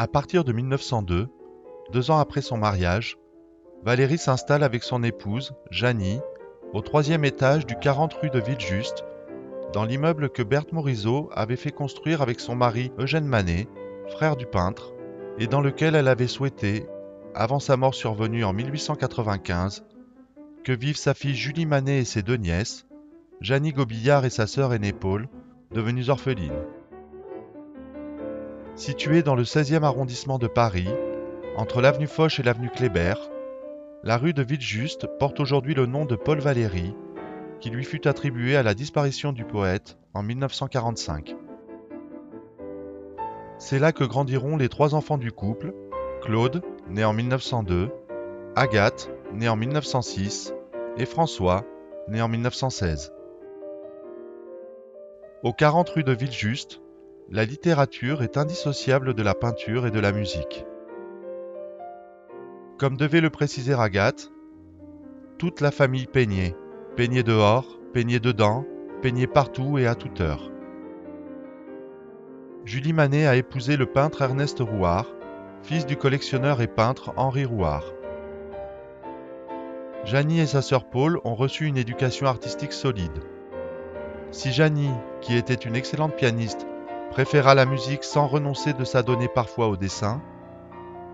À partir de 1902, 2 ans après son mariage, Valérie s'installe avec son épouse, Janie, au 3e étage du 40 rue de Villejuste, dans l'immeuble que Berthe Morisot avait fait construire avec son mari Eugène Manet, frère du peintre, et dans lequel elle avait souhaité, avant sa mort survenue en 1895, que vivent sa fille Julie Manet et ses 2 nièces, Janie Gobillard et sa sœur aînée Paul, devenues orphelines. Située dans le 16e arrondissement de Paris, entre l'avenue Foch et l'avenue Kléber, la rue de Villejuste porte aujourd'hui le nom de Paul Valéry, qui lui fut attribué à la disparition du poète en 1945. C'est là que grandiront les 3 enfants du couple, Claude, né en 1902, Agathe, née en 1906, et François, né en 1916. Au 40 rue de Villejuste, la littérature est indissociable de la peinture et de la musique. Comme devait le préciser Agathe, toute la famille peignait, peignait dehors, peignait dedans, peignait partout et à toute heure. Julie Manet a épousé le peintre Ernest Rouart, fils du collectionneur et peintre Henri Rouart. Janie et sa sœur Paul ont reçu une éducation artistique solide. Si Janie, qui était une excellente pianiste, préféra la musique sans renoncer de s'adonner parfois au dessin,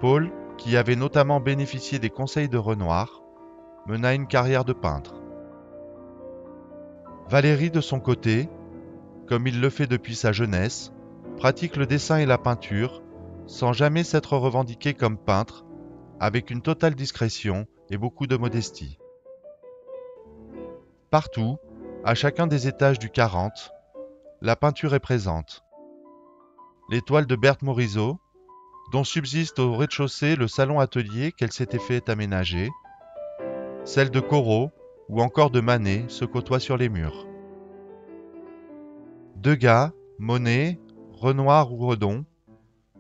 Paul, qui avait notamment bénéficié des conseils de Renoir, mena une carrière de peintre. Valérie, de son côté, comme il le fait depuis sa jeunesse, pratique le dessin et la peinture, sans jamais s'être revendiqué comme peintre, avec une totale discrétion et beaucoup de modestie. Partout, à chacun des étages du 40, la peinture est présente. Les toiles de Berthe Morisot, dont subsiste au rez-de-chaussée le salon-atelier qu'elle s'était fait aménager, celles de Corot ou encore de Manet se côtoient sur les murs. Degas, Monet, Renoir ou Redon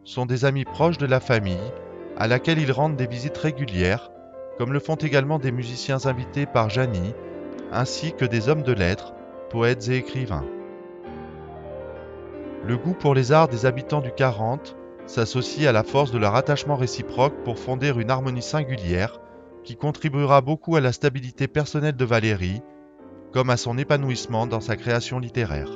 sont des amis proches de la famille à laquelle ils rendent des visites régulières, comme le font également des musiciens invités par Janie, ainsi que des hommes de lettres, poètes et écrivains. Le goût pour les arts des habitants du 40 s'associe à la force de leur attachement réciproque pour fonder une harmonie singulière qui contribuera beaucoup à la stabilité personnelle de Valérie, comme à son épanouissement dans sa création littéraire.